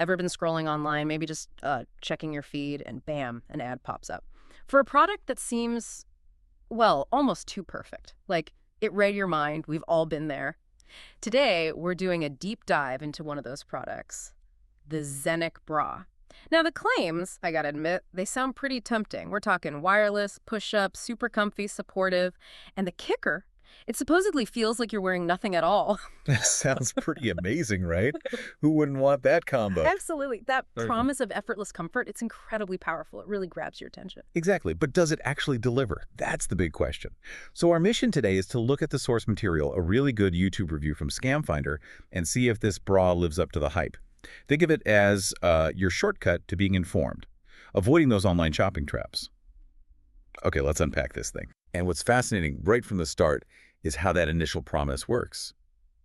Ever been scrolling online, maybe just checking your feed, and bam, an ad pops up for a product that seems, well, almost too perfect. Like, it read your mind. We've all been there. Today, we're doing a deep dive into one of those products, the Zenchic bra. Now, the claims, I gotta admit, they sound pretty tempting. We're talking wireless, push-up, super comfy, supportive. And the kicker, it supposedly feels like you're wearing nothing at all. That sounds pretty amazing, right? Who wouldn't want that combo? Absolutely. That promise of effortless comfort, it's incredibly powerful. It really grabs your attention. Exactly, but does it actually deliver? That's the big question. So our mission today is to look at the source material, a really good YouTube review from ScamFinder, and see if this bra lives up to the hype. Think of it as your shortcut to being informed, avoiding those online shopping traps. Okay, let's unpack this thing. And what's fascinating right from the start is how that initial promise works.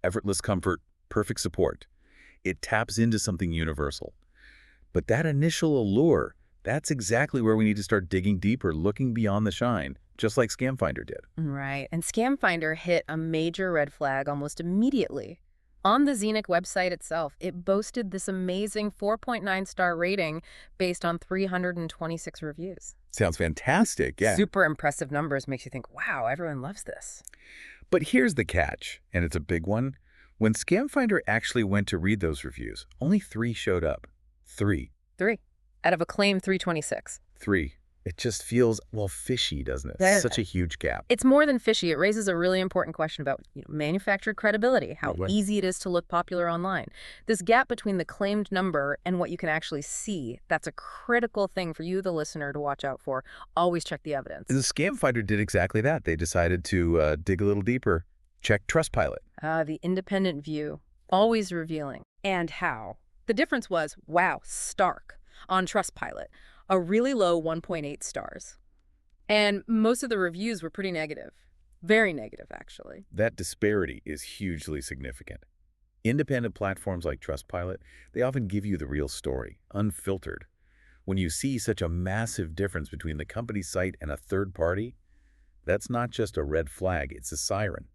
Effortless comfort, perfect support. It taps into something universal. But that initial allure, that's exactly where we need to start digging deeper, looking beyond the shine, just like ScamFinder did. Right. And ScamFinder hit a major red flag almost immediately. On the Zenchic website itself, it boasted this amazing 4.9-star rating based on 326 reviews. Sounds fantastic, yeah. Super impressive numbers, makes you think, wow, everyone loves this. But here's the catch, and it's a big one. When ScamFinder actually went to read those reviews, only 3 showed up. 3. 3 out of a claim 326. 3. It just feels, well, fishy, doesn't it? Yeah. Such a huge gap. It's more than fishy. It raises a really important question about manufacturer credibility, how Right. easy it is to look popular online. This gap between the claimed number and what you can actually see, that's a critical thing for you, the listener, to watch out for. Always check the evidence. The ScamFinder did exactly that. They decided to dig a little deeper. Check Trustpilot. The independent view, always revealing. And how. The difference was, wow, stark on Trustpilot. A really low 1.8 stars. And most of the reviews were pretty negative. Very negative, actually. That disparity is hugely significant. Independent platforms like Trustpilot, they often give you the real story, unfiltered. When you see such a massive difference between the company's site and a third party, that's not just a red flag, it's a siren.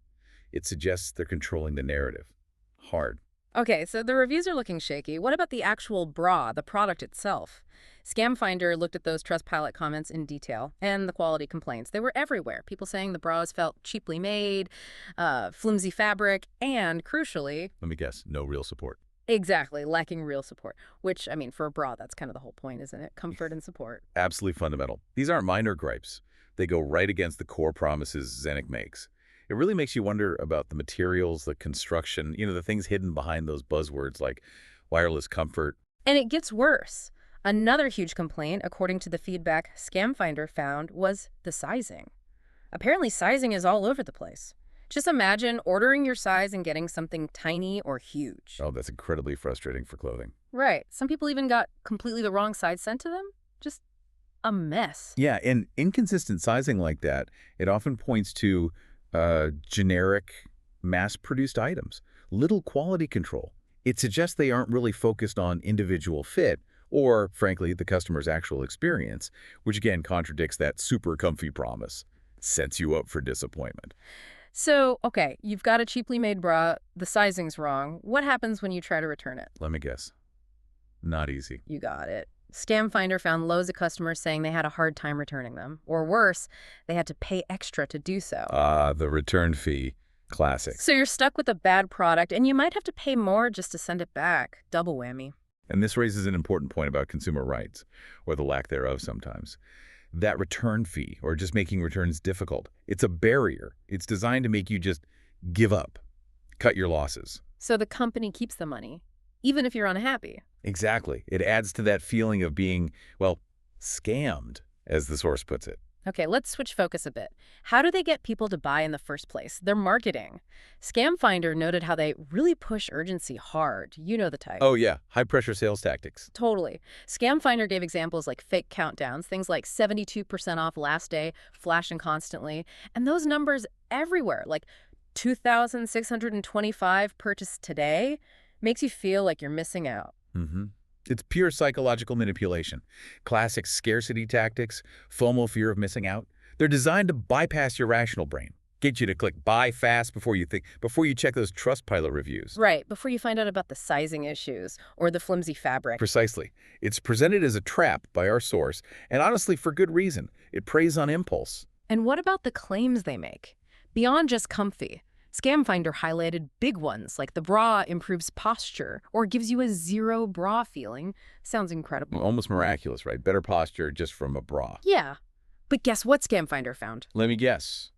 It suggests they're controlling the narrative. Hard. Okay, so the reviews are looking shaky. What about the actual bra, the product itself? ScamFinder looked at those Trustpilot comments in detail, and the quality complaints. They were everywhere. People saying the bras felt cheaply made, flimsy fabric, and crucially... Let me guess, no real support. Exactly, lacking real support. Which, I mean, for a bra, that's kind of the whole point, isn't it? Comfort and support. Absolutely fundamental. These aren't minor gripes. They go right against the core promises Zenchic makes. It really makes you wonder about the materials, the construction, the things hidden behind those buzzwords like wireless comfort. And it gets worse. Another huge complaint, according to the feedback ScamFinder found, was the sizing. Apparently, sizing is all over the place. Just imagine ordering your size and getting something tiny or huge. Oh, that's incredibly frustrating for clothing. Right. Some people even got completely the wrong size sent to them. Just a mess. Yeah, and inconsistent sizing like that, it often points to generic, mass-produced items. Little quality control. It suggests they aren't really focused on individual fit, or, frankly, the customer's actual experience, which again contradicts that super comfy promise. Sets you up for disappointment. So, okay, you've got a cheaply made bra, the sizing's wrong. What happens when you try to return it? Let me guess. Not easy. You got it. ScamFinder found loads of customers saying they had a hard time returning them. Or worse, they had to pay extra to do so. The return fee. Classic. So you're stuck with a bad product, and you might have to pay more just to send it back. Double whammy. And this raises an important point about consumer rights, or the lack thereof sometimes. That return fee, or just making returns difficult, it's a barrier. It's designed to make you just give up, cut your losses. So the company keeps the money, even if you're unhappy. Exactly. It adds to that feeling of being, well, scammed, as the source puts it. Okay, let's switch focus a bit. How do they get people to buy in the first place? Their marketing. ScamFinder noted how they really push urgency hard. You know the type. Oh, yeah. High-pressure sales tactics. Totally. ScamFinder gave examples like fake countdowns, things like 72% off last day, flashing constantly, and those numbers everywhere, like 2,625 purchased today, makes you feel like you're missing out. Mm-hmm. It's pure psychological manipulation. Classic scarcity tactics, FOMO, fear of missing out. They're designed to bypass your rational brain, Get you to click buy fast before you check those Trustpilot reviews. Right, before you find out about the sizing issues or the flimsy fabric. Precisely. It's presented as a trap by our source, and honestly, for good reason. It preys on impulse. And what about the claims they make? Beyond just comfy, ScamFinder highlighted big ones like the bra improves posture or gives you a zero bra feeling. Sounds incredible. Almost miraculous, right? Better posture just from a bra. Yeah. But guess what ScamFinder found? Let me guess.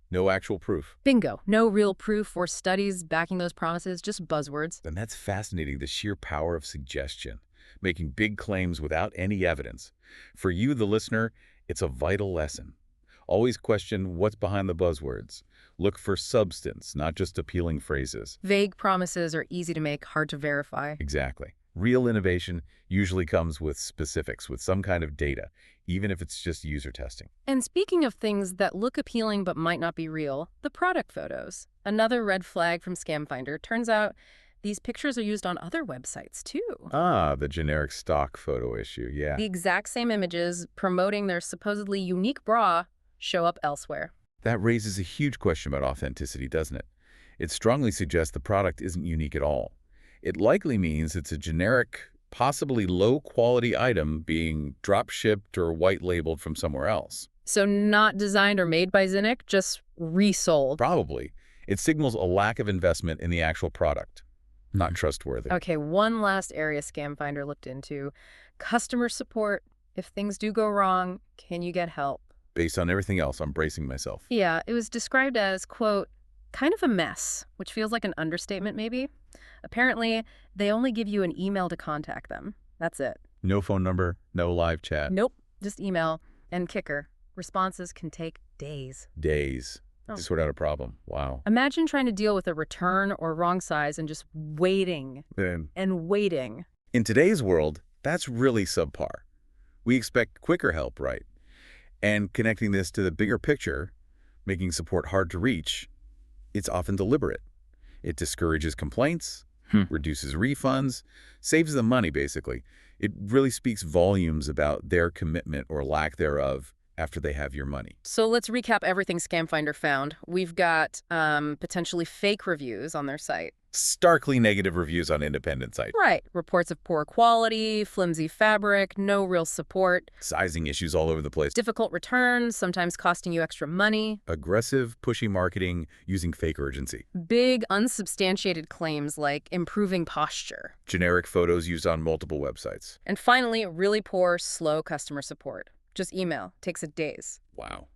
No actual proof. Bingo. No real proof or studies backing those promises, just buzzwords. And that's fascinating, the sheer power of suggestion, making big claims without any evidence. For you, the listener, it's a vital lesson. Always question what's behind the buzzwords. Look for substance, not just appealing phrases. Vague promises are easy to make, hard to verify. Exactly. Real innovation usually comes with specifics, with some kind of data, even if it's just user testing. And speaking of things that look appealing but might not be real, the product photos. Another red flag from ScamFinder. Turns out these pictures are used on other websites, too. Ah, the generic stock photo issue, yeah. The exact same images promoting their supposedly unique bra show up elsewhere. That raises a huge question about authenticity, doesn't it? It strongly suggests the product isn't unique at all. It likely means it's a generic, possibly low-quality item being drop-shipped or white-labeled from somewhere else. So not designed or made by Zenchic, just resold. Probably. It signals a lack of investment in the actual product. Not trustworthy. Okay, one last area ScamFinder looked into. Customer support. If things do go wrong, can you get help? Based on everything else, I'm bracing myself. Yeah, it was described as, quote, kind of a mess, which feels like an understatement maybe. Apparently, they only give you an email to contact them. That's it. No phone number, no live chat. Nope, just email. And kicker, responses can take days. Days to sort out a problem. Wow. Imagine trying to deal with a return or wrong size and just waiting and waiting. In today's world, that's really subpar. We expect quicker help, right? And connecting this to the bigger picture, making support hard to reach, it's often deliberate. It discourages complaints, reduces refunds, saves them money, basically. It really speaks volumes about their commitment or lack thereof after they have your money. So let's recap everything ScamFinder found. We've got potentially fake reviews on their site. Starkly negative reviews on independent sites. Right. Reports of poor quality, flimsy fabric, no real support. Sizing issues all over the place. Difficult returns, sometimes costing you extra money. Aggressive, pushy marketing using fake urgency. Big, unsubstantiated claims like improving posture. Generic photos used on multiple websites. And finally, really poor, slow customer support. Just email. Takes days. Wow.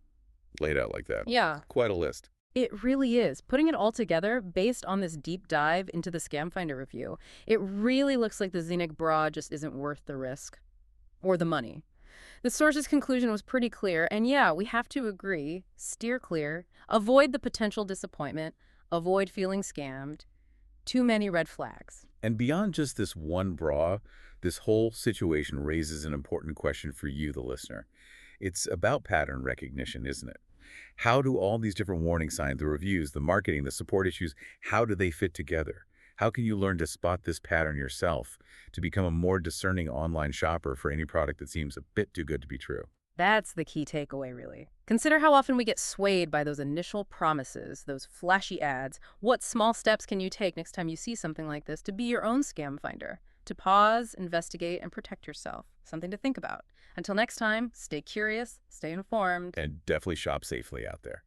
Laid out like that. Yeah. Quite a list. It really is. Putting it all together, based on this deep dive into the ScamFinder review, it really looks like the Zenchic bra just isn't worth the risk. Or the money. The source's conclusion was pretty clear, and yeah, we have to agree, steer clear, avoid the potential disappointment, avoid feeling scammed. Too many red flags. And beyond just this one bra, this whole situation raises an important question for you, the listener. It's about pattern recognition, isn't it? How do all these different warning signs, the reviews, the marketing, the support issues, how do they fit together? How can you learn to spot this pattern yourself to become a more discerning online shopper for any product that seems a bit too good to be true? That's the key takeaway, really. Consider how often we get swayed by those initial promises, those flashy ads. What small steps can you take next time you see something like this to be your own scam finder? To pause, investigate, and protect yourself. Something to think about. Until next time, stay curious, stay informed. And definitely shop safely out there.